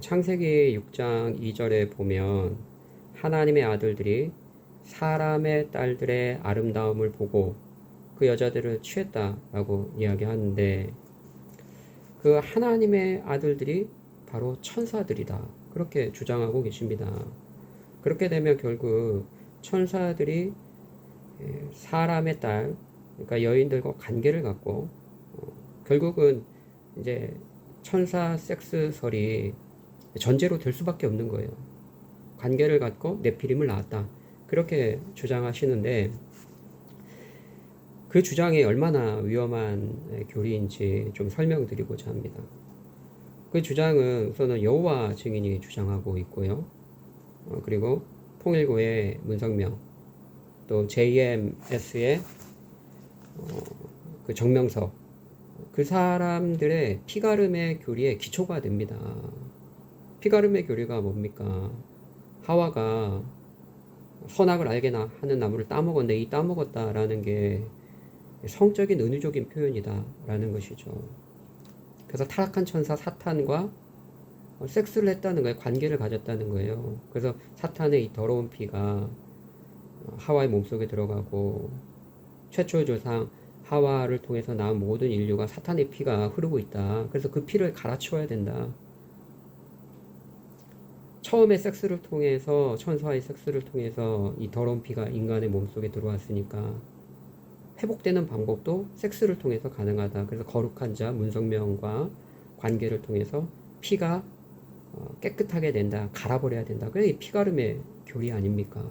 창세기 6장 2절에 보면 하나님의 아들들이 사람의 딸들의 아름다움을 보고 그 여자들을 취했다라고 이야기하는데, 그 하나님의 아들들이 바로 천사들이다, 그렇게 주장하고 계십니다. 그렇게 되면 결국 천사들이 사람의 딸, 그러니까 여인들과 관계를 갖고 결국은 이제 천사 섹스설이 전제로 될 수밖에 없는 거예요. 관계를 갖고 네피림을 낳았다, 그렇게 주장하시는데, 그 주장이 얼마나 위험한 교리인지 좀 설명드리고자 합니다. 그 주장은 우선은 여호와 증인이 주장하고 있고요. 그리고 통일교의 문성명, 또 JMS의 그 정명석, 그 사람들의 피가름의 교리의 기초가 됩니다. 피가름의 교리가 뭡니까? 하와가 선악을 알게 하는 나무를 따먹었네, 이 따먹었다라는 게 성적인 은유적인 표현이다라는 것이죠. 그래서 타락한 천사 사탄과 섹스를 했다는 거예요. 관계를 가졌다는 거예요. 그래서 사탄의 이 더러운 피가 하와의 몸속에 들어가고, 최초 조상 하와를 통해서 나온 모든 인류가 사탄의 피가 흐르고 있다. 그래서 그 피를 갈아치워야 된다. 처음에 섹스를 통해서, 천사의 섹스를 통해서 이 더러운 피가 인간의 몸속에 들어왔으니까 회복되는 방법도 섹스를 통해서 가능하다. 그래서 거룩한 자 문성명과 관계를 통해서 피가 깨끗하게 된다, 갈아버려야 된다. 그게 피가름의 교리 아닙니까?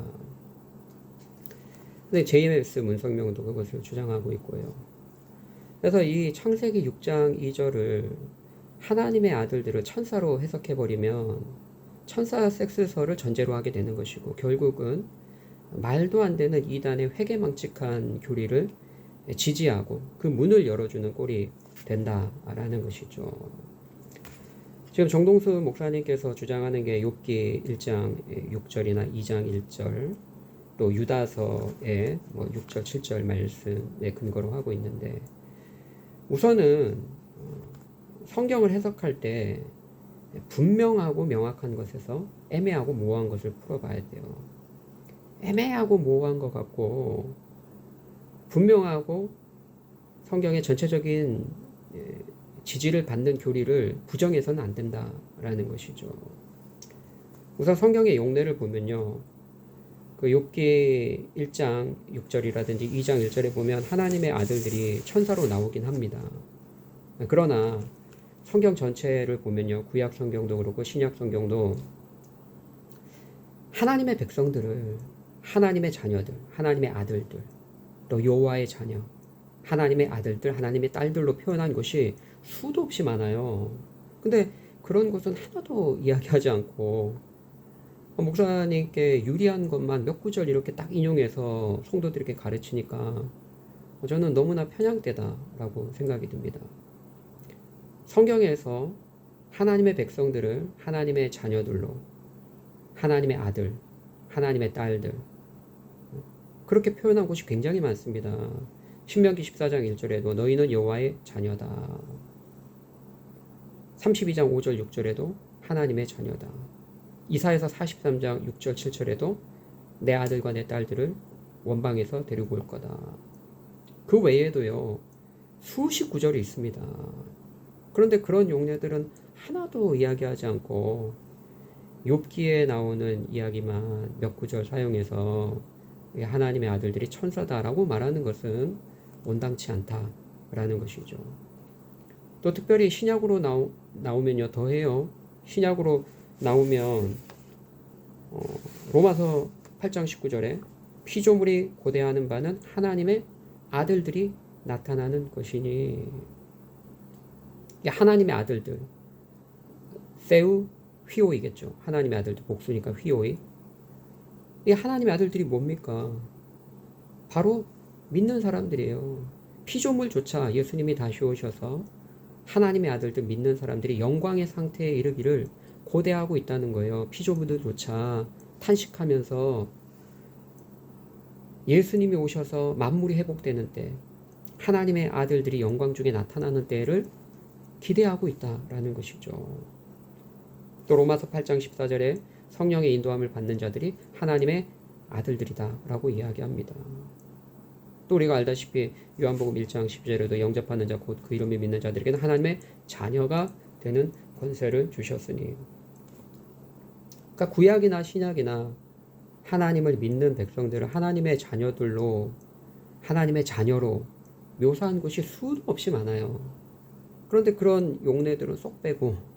근데 JMS 문성명도 그것을 주장하고 있고요. 그래서 이 창세기 6장 2절을 하나님의 아들들을 천사로 해석해버리면 천사 섹스설을 전제로 하게 되는 것이고, 결국은 말도 안 되는 이단의 회개망측한 교리를 지지하고 그 문을 열어주는 꼴이 된다라는 것이죠. 지금 정동수 목사님께서 주장하는 게 욥기 1장 6절이나 2장 1절, 또 유다서의 6절 7절 말씀에 근거로 하고 있는데, 우선은 성경을 해석할 때 분명하고 명확한 것에서 애매하고 모호한 것을 풀어봐야 돼요. 애매하고 모호한 것 같고 분명하고 성경의 전체적인 지지를 받는 교리를 부정해서는 안 된다라는 것이죠. 우선 성경의 용례를 보면요, 그 욥기 1장 6절이라든지 2장 1절에 보면 하나님의 아들들이 천사로 나오긴 합니다. 그러나 성경 전체를 보면요, 구약 성경도 그렇고 신약 성경도 하나님의 백성들을 하나님의 자녀들, 하나님의 아들들, 또 여호와의 자녀, 하나님의 아들들, 하나님의 딸들로 표현한 것이 수도 없이 많아요. 근데 그런 것은 하나도 이야기하지 않고 목사님께 유리한 것만 몇 구절 이렇게 딱 인용해서 성도들에게 가르치니까 저는 너무나 편향되다라고 생각이 듭니다. 성경에서 하나님의 백성들을 하나님의 자녀들로, 하나님의 아들, 하나님의 딸들, 그렇게 표현한 곳이 굉장히 많습니다. 신명기 14장 1절에도 너희는 여호와의 자녀다. 32장 5절 6절에도 하나님의 자녀다. 이사야서 43장 6절 7절에도 내 아들과 내 딸들을 원방에서 데리고 올 거다. 그 외에도요, 수십 구절이 있습니다. 그런데 그런 용례들은 하나도 이야기하지 않고 욥기에 나오는 이야기만 몇 구절 사용해서 하나님의 아들들이 천사다라고 말하는 것은 온당치 않다라는 것이죠. 또 특별히 신약으로 나오면요, 더해요. 신약으로 나오면 로마서 8장 19절에 피조물이 고대하는 바는 하나님의 아들들이 나타나는 것이니, 하나님의 아들들, 세우 휘오이겠죠. 하나님의 아들들 복수니까 휘오이. 이 하나님의 아들들이 뭡니까? 바로 믿는 사람들이에요. 피조물조차 예수님이 다시 오셔서 하나님의 아들들 믿는 사람들이 영광의 상태에 이르기를 고대하고 있다는 거예요. 피조물들조차 탄식하면서 예수님이 오셔서 만물이 회복되는 때, 하나님의 아들들이 영광 중에 나타나는 때를 기대하고 있다라는 것이죠. 또 로마서 8장 14절에 성령의 인도함을 받는 자들이 하나님의 아들들이다 라고 이야기합니다. 또 우리가 알다시피 요한복음 1장 10절에도 영접하는 자 곧 그 이름을 믿는 자들에게는 하나님의 자녀가 되는 권세를 주셨으니, 그러니까 구약이나 신약이나 하나님을 믿는 백성들을 하나님의 자녀들로, 하나님의 자녀로 묘사한 곳이 수도 없이 많아요. 그런데 그런 용례들은 쏙 빼고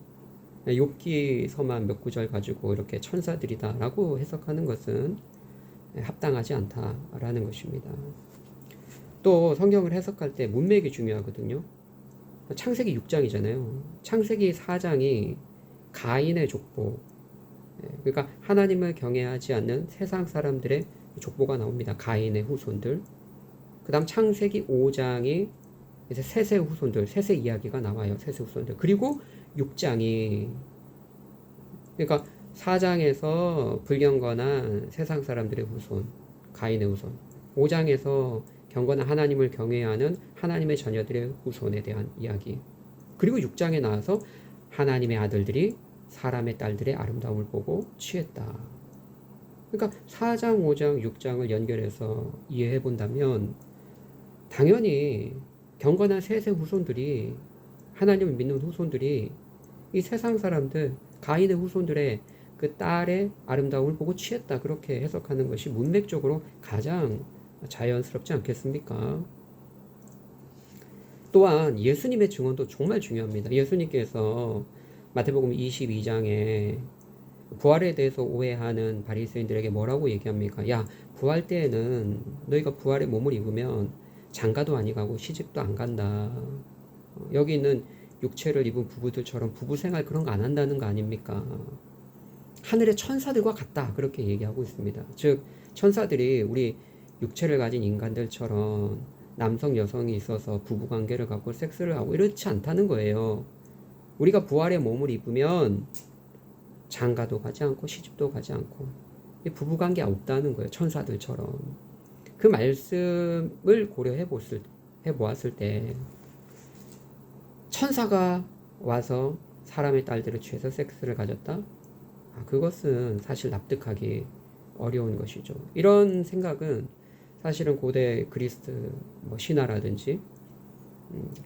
욥기서만 몇 구절 가지고 이렇게 천사들이다라고 해석하는 것은 합당하지 않다라는 것입니다. 또 성경을 해석할 때 문맥이 중요하거든요. 창세기 6장이잖아요. 창세기 4장이 가인의 족보, 그러니까 하나님을 경외하지 않는 세상 사람들의 족보가 나옵니다. 가인의 후손들. 그 다음 창세기 5장이 이제 셋의 후손들, 셋의 이야기가 나와요. 셋의 후손들. 그리고 6장이, 그러니까 4장에서 불경건한 세상 사람들의 후손, 가인의 후손. 5장에서 경건한 하나님을 경외하는 하나님의 자녀들의 후손에 대한 이야기. 그리고 6장에 나와서 하나님의 아들들이 사람의 딸들의 아름다움을 보고 취했다. 그러니까 4장, 5장, 6장을 연결해서 이해해 본다면 당연히 경건한 셋의 후손들이, 하나님을 믿는 후손들이 이 세상 사람들, 가인의 후손들의 그 딸의 아름다움을 보고 취했다, 그렇게 해석하는 것이 문맥적으로 가장 자연스럽지 않겠습니까? 또한 예수님의 증언도 정말 중요합니다. 예수님께서 마태복음 22장에 부활에 대해서 오해하는 바리새인들에게 뭐라고 얘기합니까? 야, 부활 때에는 너희가 부활의 몸을 입으면 장가도 아니 가고 시집도 안 간다. 여기 있는 육체를 입은 부부들처럼 부부 생활 그런 거 안 한다는 거 아닙니까? 하늘의 천사들과 같다, 그렇게 얘기하고 있습니다. 즉 천사들이 우리 육체를 가진 인간들처럼 남성 여성이 있어서 부부관계를 갖고 섹스를 하고 이렇지 않다는 거예요. 우리가 부활의 몸을 입으면 장가도 가지 않고 시집도 가지 않고 부부관계 없다는 거예요. 천사들처럼. 그 말씀을 고려해 보았을 때 천사가 와서 사람의 딸들을 취해서 섹스를 가졌다? 그것은 사실 납득하기 어려운 것이죠. 이런 생각은 사실은 고대 그리스 신화라든지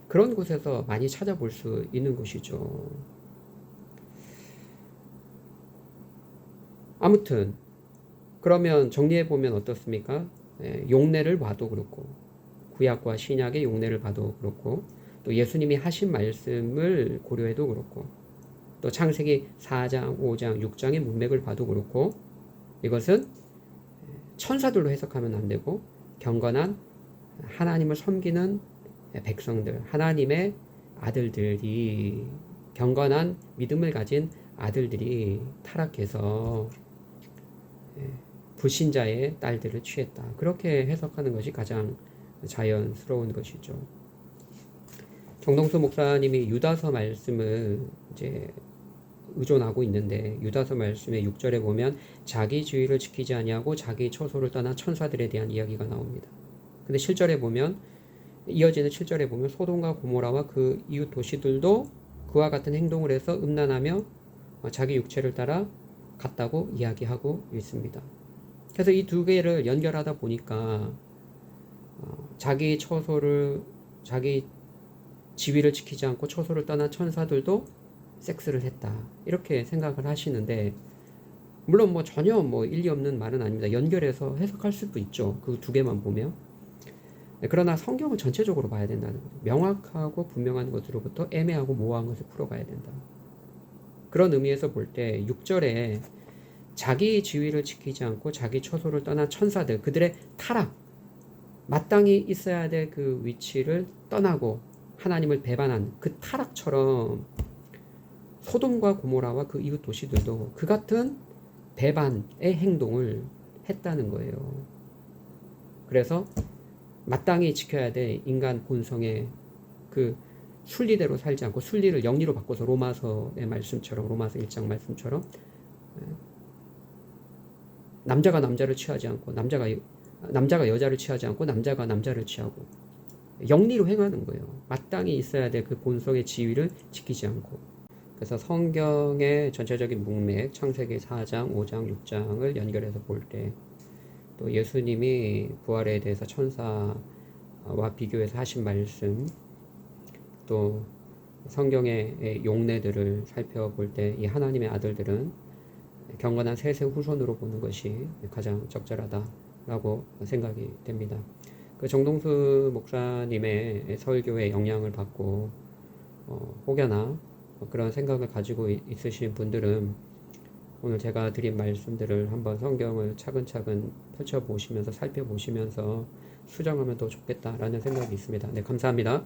그런 곳에서 많이 찾아볼 수 있는 것이죠. 아무튼 그러면 정리해보면 어떻습니까? 용례를 봐도 그렇고, 구약과 신약의 용례를 봐도 그렇고, 또 예수님이 하신 말씀을 고려해도 그렇고, 또 창세기 4장, 5장, 6장의 문맥을 봐도 그렇고, 이것은 천사들로 해석하면 안 되고 경건한 하나님을 섬기는 백성들, 하나님의 아들들이, 경건한 믿음을 가진 아들들이 타락해서 불신자의 딸들을 취했다, 그렇게 해석하는 것이 가장 자연스러운 것이죠. 정동수 목사님이 유다서 말씀을 이제 의존하고 있는데, 유다서 말씀의 6절에 보면 자기 주의를 지키지 아니하고 자기 처소를 떠난 천사들에 대한 이야기가 나옵니다. 근데 7절에 보면, 이어지는 7절에 보면 소돔과 고모라와 그 이웃 도시들도 그와 같은 행동을 해서 음란하며 자기 육체를 따라 갔다고 이야기하고 있습니다. 그래서 이 두 개를 연결하다 보니까 자기 처소를, 자기 지위를 지키지 않고 처소를 떠난 천사들도 섹스를 했다, 이렇게 생각을 하시는데, 물론 전혀 일리 없는 말은 아닙니다. 연결해서 해석할 수도 있죠, 그 두 개만 보면. 그러나 성경을 전체적으로 봐야 된다는 거죠. 명확하고 분명한 것으로부터 애매하고 모호한 것을 풀어가야 된다. 그런 의미에서 볼 때 6절에 자기 지위를 지키지 않고 자기 처소를 떠난 천사들, 그들의 타락, 마땅히 있어야 될 그 위치를 떠나고 하나님을 배반한 그 타락처럼 소돔과 고모라와 그 이웃 도시들도 그 같은 배반의 행동을 했다는 거예요. 그래서 마땅히 지켜야 될 인간 본성의 그 순리대로 살지 않고 순리를 영리로 바꿔서 로마서의 말씀처럼, 로마서 1장 말씀처럼 남자가 남자를 취하지 않고, 남자가 여자를 취하지 않고 남자가 남자를 취하고 영리로 행하는 거예요. 마땅히 있어야 될 그 본성의 지위를 지키지 않고. 그래서 성경의 전체적인 문맥, 창세기 4장, 5장, 6장을 연결해서 볼 때, 또 예수님이 부활에 대해서 천사와 비교해서 하신 말씀, 또 성경의 용례들을 살펴볼 때 이 하나님의 아들들은 경건한 셋의 후손으로 보는 것이 가장 적절하다라고 생각이 됩니다. 그 정동수 목사님의 설교에 영향을 받고 혹여나 그런 생각을 가지고 있으신 분들은 오늘 제가 드린 말씀들을 한번 성경을 차근차근 펼쳐보시면서 살펴보시면서 수정하면 더 좋겠다라는 생각이 있습니다. 네, 감사합니다.